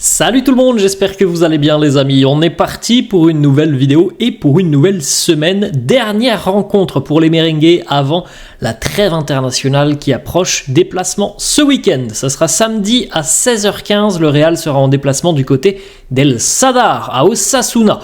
Salut tout le monde, j'espère que vous allez bien les amis. On est parti pour une nouvelle vidéo et pour une nouvelle semaine. Dernière rencontre pour les merengues avant la trêve internationale qui approche. Déplacement ce week-end. Ça sera samedi à 16h15. Le Real sera en déplacement du côté d'El Sadar à Osasuna.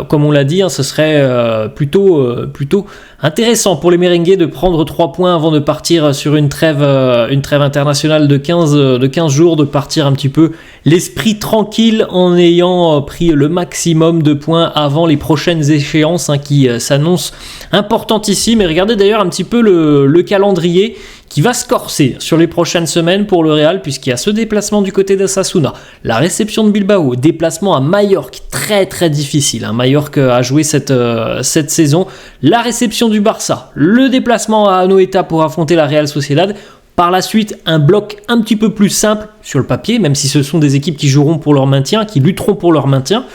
Comme on l'a dit, ce serait plutôt intéressant pour les merengues de prendre 3 points avant de partir sur une trêve internationale de 15 jours, de partir un petit peu l'esprit tranquille en ayant pris le maximum de points avant les prochaines échéances qui s'annoncent importantissimes. Et regardez d'ailleurs un petit peu le calendrier qui va se corser sur les prochaines semaines pour le Real, puisqu'il y a ce déplacement du côté d'Osasuna, la réception de Bilbao, déplacement à Majorque, très très difficile. Majorque a joué cette saison, la réception du Barça, le déplacement à Anoeta pour affronter la Real Sociedad. Par la suite, un bloc un petit peu plus simple sur le papier, même si ce sont des équipes qui joueront pour leur maintien, qui lutteront pour leur maintien.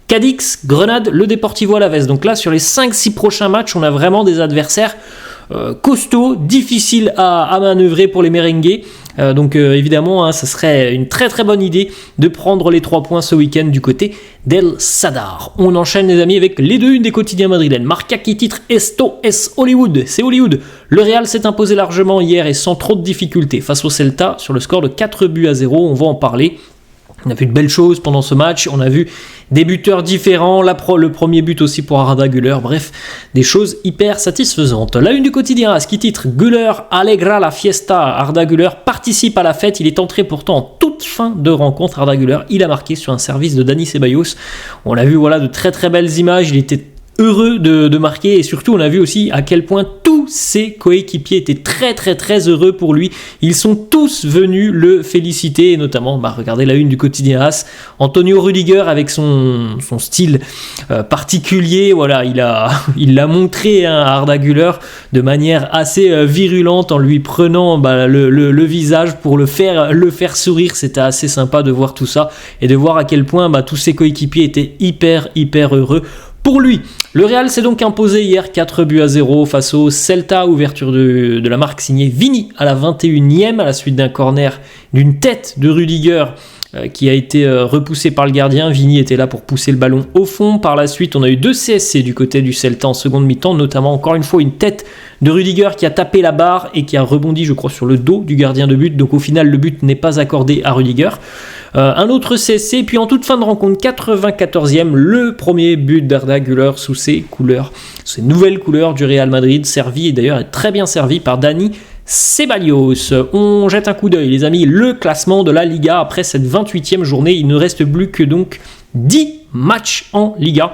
Cadix, Grenade, le Deportivo Alavés. Donc là, sur les 5-6 prochains matchs, on a vraiment des adversaires costauds, difficiles à manœuvrer pour les merengues. Donc évidemment, ça serait une très très bonne idée de prendre les 3 points ce week-end du côté d'El Sadar. On enchaîne les amis avec les 2-1 des quotidiens madrilènes. Marca qui titre Esto es Hollywood. C'est Hollywood. Le Real s'est imposé largement hier et sans trop de difficultés face au Celta sur le score de 4-0. On va en parler. On a vu de belles choses pendant ce match, on a vu des buteurs différents, le premier but aussi pour Arda Güler, bref, des choses hyper satisfaisantes. La une du quotidien, à ce qui titre Güler alegra la fiesta, Arda Güler participe à la fête, il est entré pourtant en toute fin de rencontre, Arda Güler, il a marqué sur un service de Dani Ceballos, on a vu de très très belles images, il était heureux de marquer et surtout on a vu aussi à quel point tous ses coéquipiers étaient très très très heureux pour lui. Ils sont tous venus le féliciter et notamment, regardez la une du quotidien AS, Antonio Rudiger avec son style particulier, il l'a montré à Arda Güler de manière assez virulente en lui prenant le visage pour le faire sourire. C'était assez sympa de voir tout ça et de voir à quel point tous ses coéquipiers étaient hyper heureux pour lui. Le Real s'est donc imposé hier 4-0 face au Celta, ouverture de la marque signée Vini à la 21e à la suite d'un corner d'une tête de Rudiger qui a été repoussé par le gardien. Vini était là pour pousser le ballon au fond. Par la suite, on a eu 2 CSC du côté du Celta en seconde mi-temps, notamment encore une fois une tête de Rudiger qui a tapé la barre et qui a rebondi, je crois, sur le dos du gardien de but. Donc au final, le but n'est pas accordé à Rudiger. Un autre CSC, puis en toute fin de rencontre, 94e, le premier but d'Arda Güler sous ses nouvelles couleurs du Real Madrid, servi et d'ailleurs très bien servi par Dani Ceballos. On jette un coup d'œil les amis, le classement de la Liga après cette 28e journée, il ne reste plus que donc 10 matchs en Liga.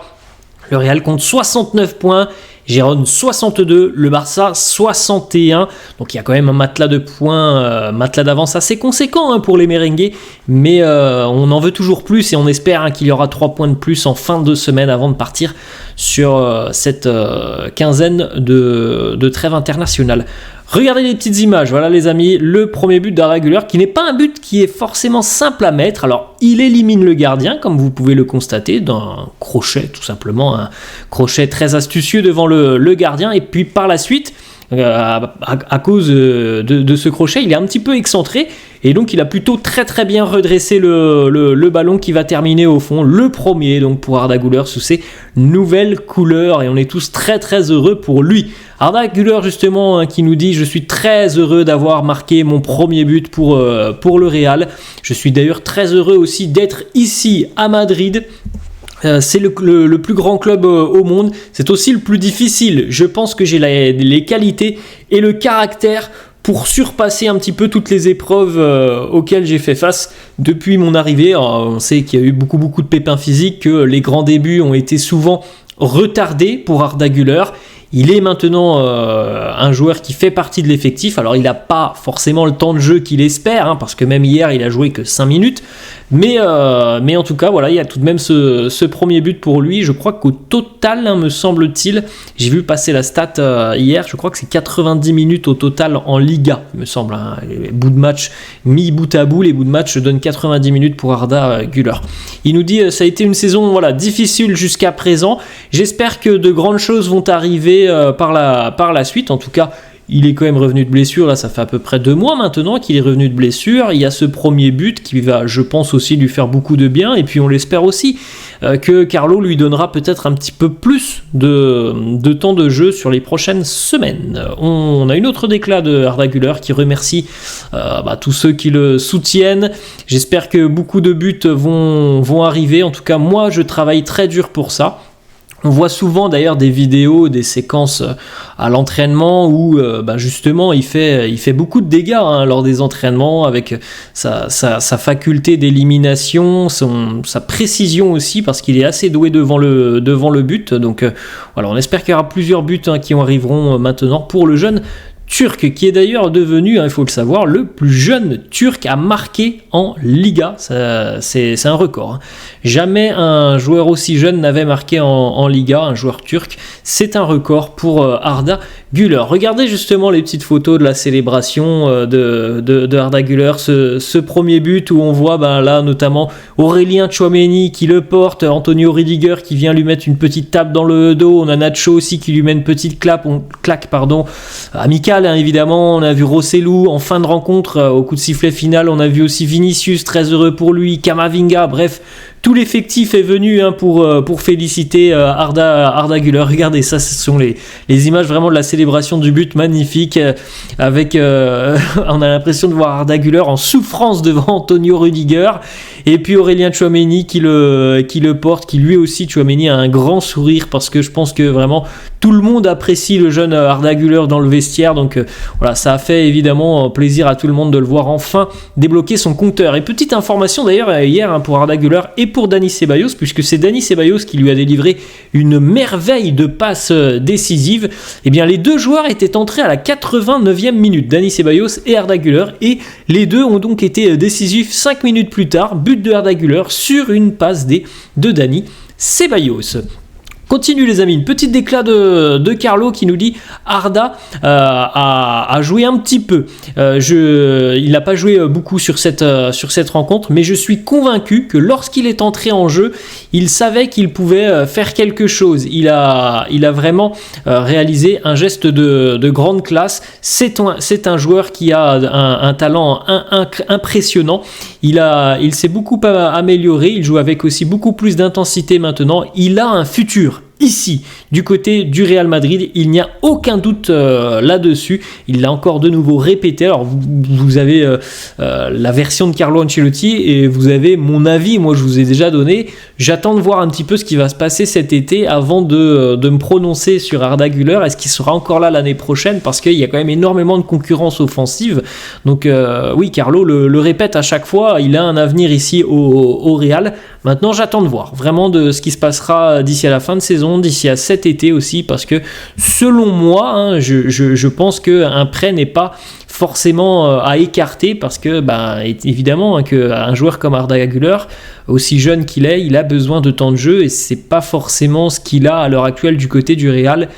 Le Real compte 69 points, Gérone 62, le Barça 61. Donc il y a quand même un matelas de points, matelas d'avance assez conséquent pour les merengues. Mais on en veut toujours plus et on espère qu'il y aura 3 points de plus en fin de semaine avant de partir sur cette quinzaine de trêve internationale. Regardez les petites images, voilà les amis, le premier but d'Arda Güler qui n'est pas un but qui est forcément simple à mettre. Alors il élimine le gardien comme vous pouvez le constater d'un crochet tout simplement, un crochet très astucieux devant le gardien et puis par la suite à cause de ce crochet il est un petit peu excentré et donc il a plutôt très très bien redressé le ballon qui va terminer au fond, le premier donc pour Arda Güler sous ses nouvelles couleurs et on est tous très très heureux pour lui. Arda Güler justement qui nous dit « Je suis très heureux d'avoir marqué mon premier but pour le Real. Je suis d'ailleurs très heureux aussi d'être ici à Madrid. C'est le plus grand club au monde. C'est aussi le plus difficile. Je pense que j'ai les qualités et le caractère pour surpasser un petit peu toutes les épreuves auxquelles j'ai fait face depuis mon arrivée. Alors, on sait qu'il y a eu beaucoup de pépins physiques, que les grands débuts ont été souvent retardés pour Arda Güler. Il est maintenant un joueur qui fait partie de l'effectif. Alors, il n'a pas forcément le temps de jeu qu'il espère, parce que même hier, il a joué que 5 minutes. Mais en tout cas, il y a tout de même ce premier but pour lui. Je crois qu'au total, me semble-t-il, j'ai vu passer la stat hier, je crois que c'est 90 minutes au total en Liga, il me semble. Les bouts de match mis bout à bout, les bouts de match donnent 90 minutes pour Arda Güler. Il nous dit ça a été une saison difficile jusqu'à présent. J'espère que de grandes choses vont arriver par la suite. En tout cas, il est quand même revenu de blessure, là ça fait à peu près 2 mois maintenant qu'il est revenu de blessure. Il y a ce premier but qui va, je pense aussi, lui faire beaucoup de bien, et puis on l'espère aussi que Carlo lui donnera peut-être un petit peu plus de temps de jeu sur les prochaines semaines. On a une autre déclat de Arda Güler qui remercie tous ceux qui le soutiennent. J'espère que beaucoup de buts vont arriver, en tout cas moi je travaille très dur pour ça. On voit souvent d'ailleurs des vidéos, des séquences à l'entraînement où justement il fait beaucoup de dégâts lors des entraînements avec sa faculté d'élimination, sa précision aussi parce qu'il est assez doué devant le but. Donc voilà, on espère qu'il y aura plusieurs buts qui arriveront maintenant pour le jeune Turc, qui est d'ailleurs devenu, il faut le savoir, le plus jeune Turc à marquer en Liga. C'est un record. Jamais un joueur aussi jeune n'avait marqué en Liga, un joueur turc. C'est un record pour Arda Güler. Regardez justement les petites photos de la célébration de Arda Güler, ce premier but où on voit là notamment Aurélien Tchouaméni qui le porte, Antonio Rüdiger qui vient lui mettre une petite tape dans le dos, on a Nacho aussi qui lui met une petite claque amicale évidemment. On a vu Rossellou en fin de rencontre au coup de sifflet final, on a vu aussi Vinicius, très heureux pour lui, Camavinga, bref, tout l'effectif est venu pour féliciter Arda Güler. Regardez ça, ce sont les images vraiment de la célébration du but, magnifique, avec on a l'impression de voir Arda Güler en souffrance devant Antonio Rüdiger, et puis Aurélien Tchouaméni qui le porte, qui lui aussi, Tchouaméni, a un grand sourire parce que je pense que vraiment tout le monde apprécie le jeune Arda Güler dans le vestiaire. Donc voilà, ça a fait évidemment plaisir à tout le monde de le voir enfin débloquer son compteur. Et petite information d'ailleurs hier pour Arda Güler et pour Dani Ceballos, puisque c'est Dani Ceballos qui lui a délivré une merveille de passe décisive. Et bien les deux joueurs étaient entrés à la 89e minute, Dani Ceballos et Arda Güler, et les deux ont donc été décisifs 5 minutes plus tard. But de Arda Güler sur une passe de Dani Ceballos. Continue les amis, une petite déclat de Carlo qui nous dit Arda a joué un petit peu. Il n'a pas joué beaucoup sur cette rencontre, mais je suis convaincu que lorsqu'il est entré en jeu, il savait qu'il pouvait faire quelque chose. Il a vraiment réalisé un geste de grande classe. C'est un joueur qui a un talent impressionnant. Il s'est beaucoup amélioré. Il joue avec aussi beaucoup plus d'intensité maintenant. Il a un futur. Ici, du côté du Real Madrid, il n'y a aucun doute là-dessus. Il l'a encore de nouveau répété. Alors, vous avez la version de Carlo Ancelotti et vous avez mon avis. Moi, je vous ai déjà donné. J'attends de voir un petit peu ce qui va se passer cet été avant de me prononcer sur Arda Güler. Est-ce qu'il sera encore là l'année prochaine? Parce qu'il y a quand même énormément de concurrence offensive. Donc, oui, Carlo le répète à chaque fois. Il a un avenir ici au Real. Maintenant, j'attends de voir vraiment de ce qui se passera d'ici à la fin de saison, d'ici à cet été aussi, parce que selon moi, je pense qu'un prêt n'est pas forcément à écarter, parce que évidemment qu'un joueur comme Arda Güler, aussi jeune qu'il est, il a besoin de temps de jeu et c'est pas forcément ce qu'il a à l'heure actuelle du côté du Real.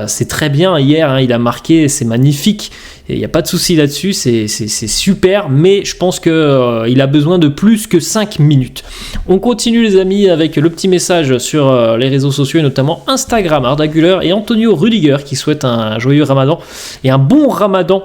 C'est très bien hier, il a marqué, c'est magnifique, il n'y a pas de souci là-dessus, c'est super, mais je pense qu'il a besoin de plus que 5 minutes. On continue les amis avec le petit message sur les réseaux sociaux et notamment Instagram, Arda Güler et Antonio Rüdiger qui souhaitent un joyeux ramadan et un bon ramadan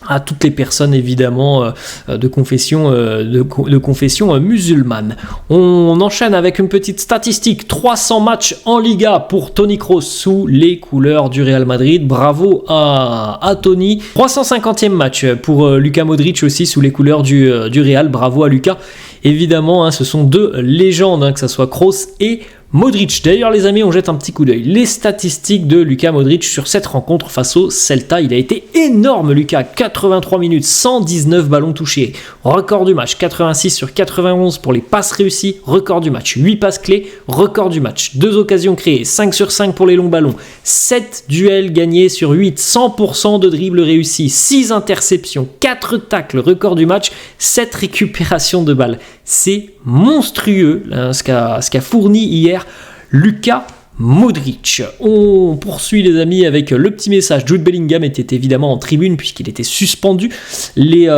à toutes les personnes évidemment de confession musulmane. On enchaîne avec une petite statistique, 300 matchs en Liga pour Toni Kroos sous les couleurs du Real Madrid. Bravo à Toni. 350e match pour Luka Modric aussi sous les couleurs du Real. Bravo à Luka. Évidemment, ce sont deux légendes, que ce soit Kroos et Modric. D'ailleurs les amis, on jette un petit coup d'œil. Les statistiques de Luka Modric sur cette rencontre face au Celta, il a été énorme Luka, 83 minutes, 119 ballons touchés, record du match, 86 sur 91 pour les passes réussies, record du match, 8 passes clés, record du match, 2 occasions créées, 5 sur 5 pour les longs ballons, 7 duels gagnés sur 8, 100% de dribbles réussis, 6 interceptions, 4 tacles, record du match, 7 récupérations de balles. C'est monstrueux ce qu'a fourni hier Luka Modric. On poursuit les amis avec le petit message. Jude Bellingham était évidemment en tribune puisqu'il était suspendu. Les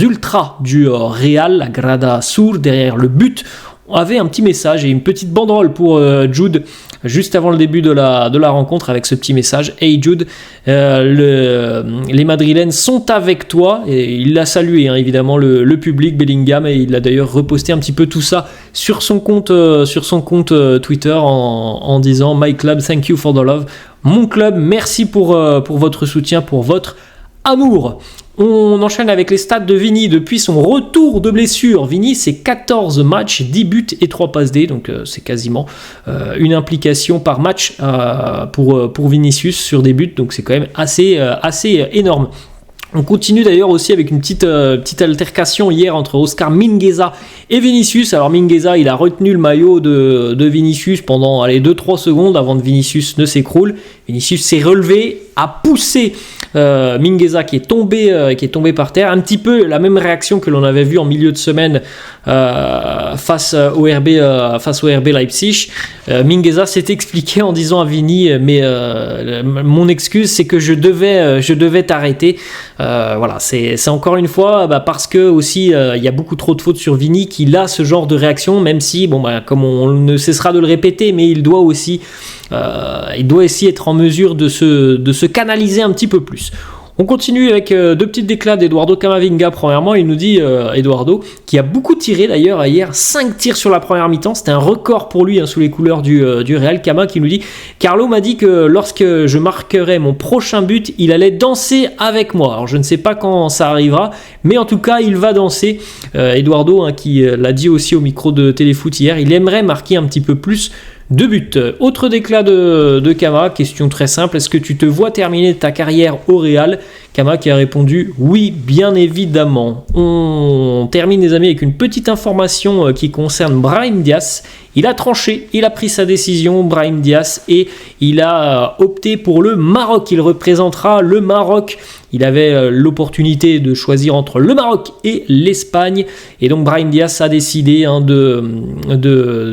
ultras du Real, la Grada Sur, derrière le but, avait un petit message et une petite banderole pour Jude juste avant le début de la rencontre avec ce petit message. Hey Jude, les Madrilènes sont avec toi, et il l'a salué évidemment le public Bellingham, et il a d'ailleurs reposté un petit peu tout ça sur son compte Twitter en disant My club, thank you for the love. Mon club, merci pour votre soutien, pour votre amour. On enchaîne avec les stats de Vini depuis son retour de blessure. Vini, c'est 14 matchs, 10 buts et 3 passes D, donc c'est quasiment une implication par match pour Vinicius sur des buts, donc c'est quand même assez énorme. On continue d'ailleurs aussi avec une petite altercation hier entre Oscar Mingueza et Vinicius. Alors Mingueza, il a retenu le maillot de Vinicius pendant 2-3 secondes avant que Vinicius ne s'écroule. Vinicius s'est relevé, a poussé Mingueza qui est tombé par terre. Un petit peu la même réaction que l'on avait vu en milieu de semaine face au RB Leipzig. Mingueza s'est expliqué en disant à Vini mais mon excuse c'est que je devais t'arrêter. Voilà, c'est encore une fois parce que aussi il y a beaucoup trop de fautes sur Vini qu'il a ce genre de réaction, même si comme on ne cessera de le répéter, mais il doit aussi être en mesure de se canaliser un petit peu plus. On continue avec deux petites déclats d'Eduardo Camavinga. Premièrement, il nous dit, Eduardo, qui a beaucoup tiré d'ailleurs hier, 5 tirs sur la première mi-temps, c'était un record pour lui sous les couleurs du Real. Cama qui nous dit, Carlo m'a dit que lorsque je marquerai mon prochain but, il allait danser avec moi. Alors je ne sais pas quand ça arrivera, mais en tout cas il va danser. Eduardo, qui l'a dit aussi au micro de Téléfoot hier, il aimerait marquer un petit peu plus de buts. Autre déclat de Kama, question très simple, est-ce que tu te vois terminer ta carrière au Real? Kama qui a répondu oui, bien évidemment. On termine les amis avec une petite information qui concerne Brahim Diaz. Il a tranché, il a pris sa décision, Brahim Diaz, et il a opté pour le Maroc. Il représentera le Maroc. Il avait l'opportunité de choisir entre le Maroc et l'Espagne. Et donc Brahim Diaz a décidé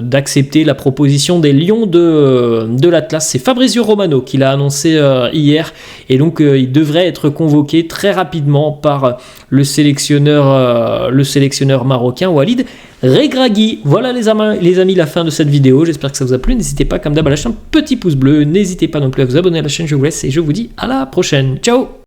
d'accepter la proposition des Lions de l'Atlas. C'est Fabrizio Romano qui l'a annoncé hier. Et donc il devrait être convoqué très rapidement par le sélectionneur marocain Walid Regragui. Voilà les amis, la fin de cette vidéo. J'espère que ça vous a plu. N'hésitez pas comme d'hab à lâcher un petit pouce bleu. N'hésitez pas non plus à vous abonner à la chaîne. Je vous laisse et je vous dis à la prochaine. Ciao.